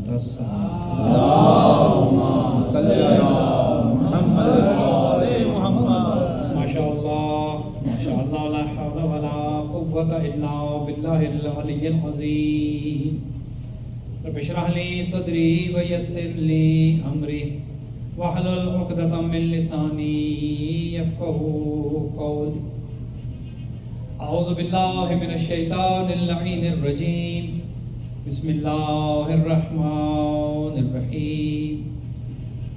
ترسل اللهم صل علی محمد وعلى محمد. ماشاء اللہ لا حول ولا قوة الا باللہ العلی العظیم. رب اشرح لی صدری ویسر لی امری واحلل عقدۃ من لسانی یفقهوا قولی. اعوذ باللہ من الشیطان اللعین الرجیم. بسم اللہ الرحمن الرحیم.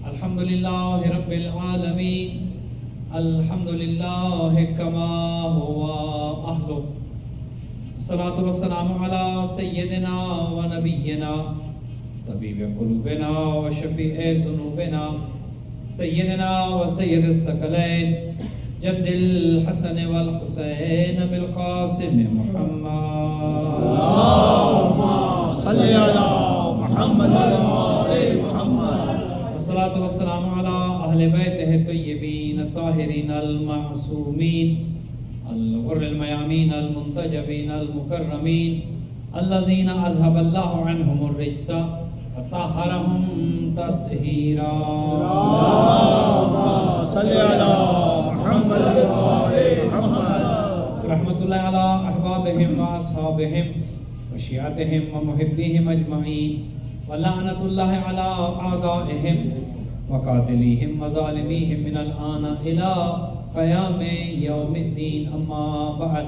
الحمد للہ رب العالمین. الحمد للہ کما ہوا اہلہ. الصلاۃ والسلام علی سیدنا و نبینا طبیب قلوبنا و شفیع ذنوبنا سیدنا و سید الثقلین جد الحسن والحسین بالقاسم محمد. اللهم صل علی محمد وعلى محمد. والصلاة والسلام على أهل بيته الطيبين الطاهرين المعصومين الغر الميامين المنتجبين المكرمين الذين أذهب الله عنهم الرجس وطهرهم تطهيرا. اللهم صل علی محمد وعلى محمد. رحمة الله على أحبابهم وأصحابهم وشيعتهم ومحبيهم أجمعين. ولعنة الله على أعدائهم وقاتليهم وظالميهم من الآن إلى قيام يوم الدين. أما بعد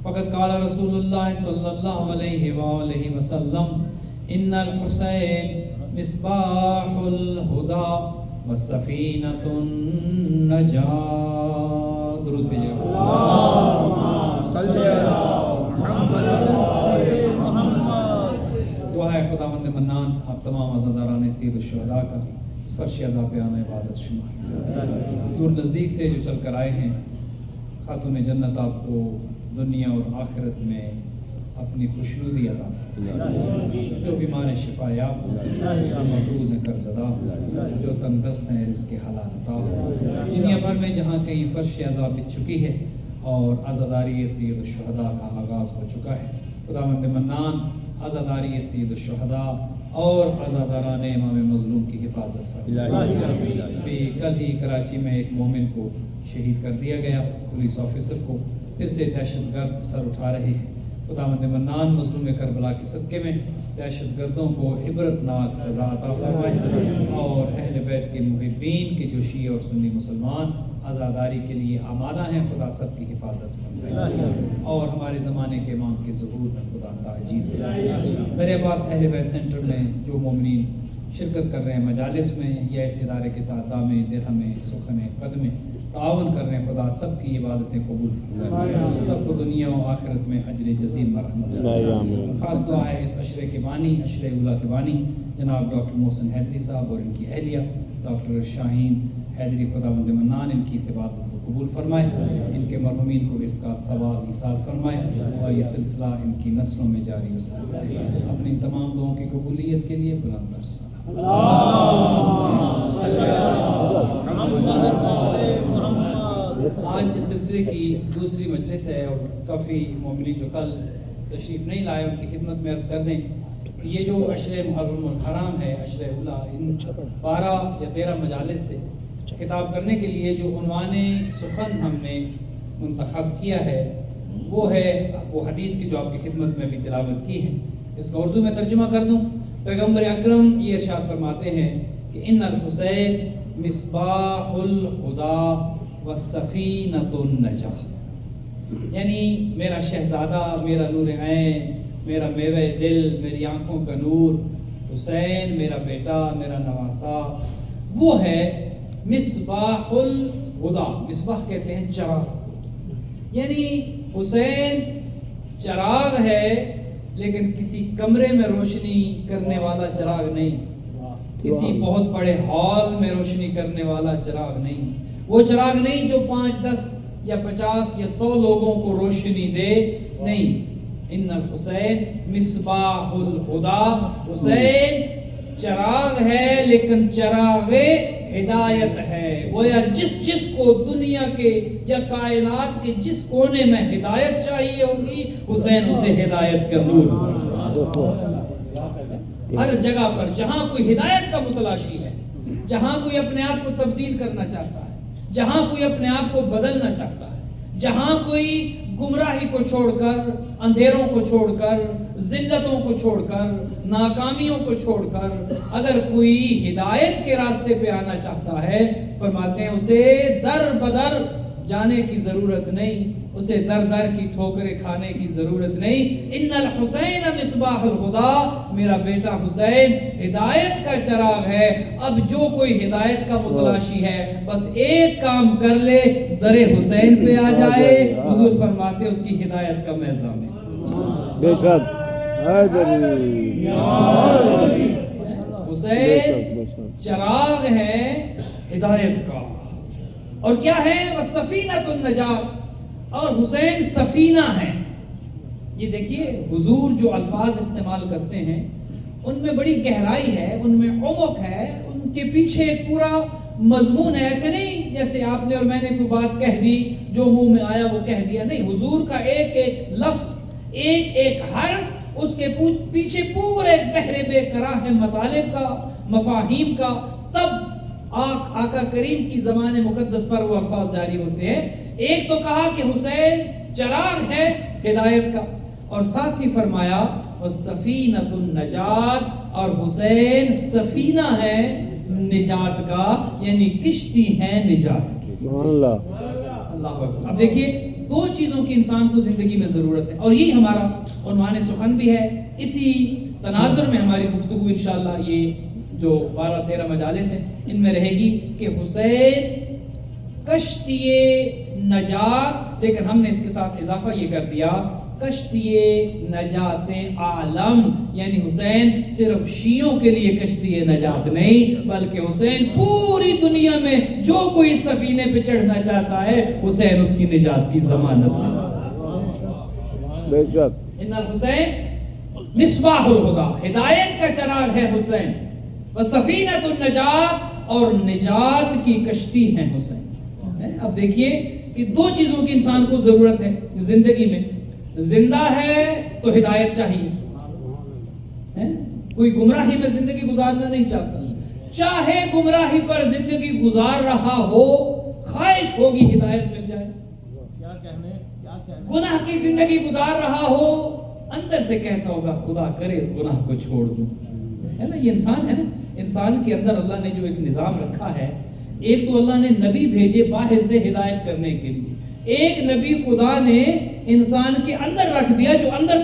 فقد قال رسول الله صلى الله عليه وآله وسلم إن الحسين مصباح الهدى والسفينة النجاة. درود بھیجیے. اللهم صل علی محمد وعلى محمد. دعا ہے خداوند منان آپ تمام عزاداران سید الشہداء کا فرش ادا پیانہ عبادت شمار. دور نزدیک سے جو چل کر آئے ہیں، خاتون جنت آپ کو دنیا اور آخرت میں اپنی خوشنودی عطا فرمائے. جو بیمار ہیں شفا یاب ہو، جو مقروض ہیں قرض ادا ہو، جو تنگ دست ہیں رزق حلال عطا ہو. دنیا بھر میں جہاں کہیں فرش عذاب بچ چکی ہے اور عزاداری سید الشہداء کا آغاز ہو چکا ہے، خداوند منان عزاداری سید الشہداء اور عزاداران امام مظلوم کی حفاظت فرمائے. کل ہی کراچی میں ایک مومن کو شہید کر دیا گیا، پولیس آفیسر کو. پھر سے دہشت گرد سر اٹھا رہے ہیں. خداوند منان مظلوم کربلا کے صدقے میں دہشت گردوں کو عبرتناک سزا عطا فرمائے اور اہل بیت کے محبین کے جو شیعہ اور سنی مسلمان عزاداری کے لیے آمادہ ہیں، خدا سب کی حفاظت فرمائے اور ہمارے زمانے کے امام کے ظہور میں خدا تاجیل فرمائے. دریا باس اہل بیت سینٹر میں جو مومنین شرکت کر رہے ہیں مجالس میں یا اس ادارے کے ساتھ دامے درہمے سخنے قدمے تعاون کر رہے ہیں، خدا سب کی عبادتیں قبول فرمائے، سب کو دنیا و آخرت میں اجر جزیل مرحمت فرمائے. خاص دعا ہے اس عشرے کے بانی، عشرے اولا کے بانی جناب ڈاکٹر محسن حیدری صاحب اور ان کی اہلیہ ڈاکٹر شاہین حیدری. خداوند منان ان کی اس عبادت کو قبول فرمائے، ان کے مرحومین کو اس کا ثواب ایصال فرمائے اور یہ سلسلہ ان کی نسلوں میں جاری و ساری. اپنی تمام دعاؤں کی قبولیت کے لیے بلند ترس. آج جس سلسلے کی دوسری مجلس ہے اور کافی مومنین جو کل تشریف نہیں لائے ان کی خدمت میں عرض کر دیں، یہ جو عشرے محرم الحرام ہے، عشرے اولا، ان 12 یا 13 مجالس سے خطاب کرنے کے لیے جو عنوان سخن ہم نے منتخب کیا ہے وہ ہے وہ حدیث کی جو آپ کی خدمت میں بھی تلاوت کی ہے. اس کا اردو میں ترجمہ کر دوں. پیغمبر اکرم یہ ارشاد فرماتے ہیں کہ ان الحسین مصباح الہدی والسفینۃ النجاہ. یعنی میرا شہزادہ، میرا نور عین، میرا میوہ دل، میری آنکھوں کا نور حسین، میرا بیٹا، میرا نواسا، وہ ہے مصباح الہدی. مصباح کہتے ہیں چراغ. یعنی حسین چراغ ہے لیکن کسی کمرے میں روشنی کرنے والا چراغ نہیں، کسی بہت بڑے ہال میں روشنی کرنے والا چراغ نہیں. وہ چراغ نہیں جو 5 10 یا 50 یا 100 لوگوں کو روشنی دے، نہیں. ان الحسین مصباح الہدی. حسین چراغ ہے لیکن چراغ ہدایت ہے. گویا جس کو دنیا کے یا کائنات کے جس کونے میں ہدایت چاہیے ہوگی، حسین اسے ہدایت کا نور. ہر جگہ پر جہاں کوئی ہدایت کا متلاشی ہے، جہاں کوئی اپنے آپ کو تبدیل کرنا چاہتا ہے، جہاں کوئی اپنے آپ کو بدلنا چاہتا ہے، جہاں کوئی گمراہی کو چھوڑ کر، اندھیروں کو چھوڑ کر، ذلتوں کو چھوڑ کر، ناکامیوں کو چھوڑ کر اگر کوئی ہدایت کے راستے پہ آنا چاہتا ہے، فرماتے ہیں اسے در بدر جانے کی ضرورت نہیں، اسے در در کی ٹھوکریں کھانے کی ضرورت نہیں۔ ان الحسین مصباح الہدی، میرا بیٹا حسین ہدایت کا چراغ ہے۔ اب جو کوئی ہدایت کا متلاشی ہے بس ایک کام کر لے، در حسین پہ آ جائے، حضور فرماتے اس کی ہدایت کا میزان ہے۔ بے شک حسین چراغ ہے ہدایت کا، اور کیا ہے وہ سفینۃ النجات، اور حسین سفینہ ہے۔ یہ دیکھیے حضور جو الفاظ استعمال کرتے ہیں ان میں بڑی گہرائی ہے، ان میں عمق ہے، ان کے پیچھے ایک پورا مضمون ہے۔ ایسے نہیں جیسے آپ نے اور میں نے کوئی بات کہہ دی، جو منہ میں آیا وہ کہہ دیا، نہیں، حضور کا ایک ایک لفظ، ایک ایک حرف، اس کے پیچھے پورے بحر بے قرار ہے مطالب کا، مفاہیم کا، تب آقا کریم کی زبان مقدس پر وہ الفاظ جاری ہوتے ہیں۔ ایک تو کہا کہ حسین چراغ ہے ہدایت کا، اور ساتھ ہی فرمایا وَالسَّفِينَةُ النَّجَاتِ، اور حسین سفینہ ہے نجات کا، یعنی کشتی ہے نجات کی۔ اللہ اکبر۔ اب دیکھیے دو چیزوں کی انسان کو زندگی میں ضرورت ہے، اور یہی ہمارا عنوان سخن بھی ہے۔ اسی تناظر میں ہماری گفتگو انشاءاللہ یہ جو 12-13 مجالس ہیں ان میں رہے گی کہ حسین کشتی نجات، لیکن ہم نے اس کے ساتھ اضافہ یہ کر دیا کشتی نجات عالم، یعنی حسین صرف شیعوں کے لیے کشتی نجات نہیں، بلکہ حسین پوری دنیا میں جو کوئی سفینے پہ چڑھنا چاہتا ہے حسین اس کی نجات کی ضمانت ہے۔ بے شک ان الحسین مصباح الہدی، ہدایت کا چراغ ہے حسین، وسفینۃ النجات، اور نجات کی کشتی ہے حسین۔ اب دیکھیے کہ دو چیزوں کی انسان کو ضرورت ہے زندگی میں، زندہ ہے تو ہدایت چاہیے، کوئی گمراہی میں زندگی گزارنا نہیں چاہتا، چاہے گمراہی پر زندگی گزار رہا ہو خواہش ہوگی ہدایت مل جائے، گناہ کی زندگی گزار رہا ہو اندر سے کہتا ہوگا خدا کرے اس گناہ کو چھوڑ دوں، ہے نا؟ یہ انسان ہے نا، انسان کے اندر اللہ نے جو ایک نظام رکھا ہے، ایک تو اللہ نے نبی بھیجے باہر سے ہدایت کرنے کے لیے، ایک نبی خدا نے انسان کے اندر رکھ دیا جو اندر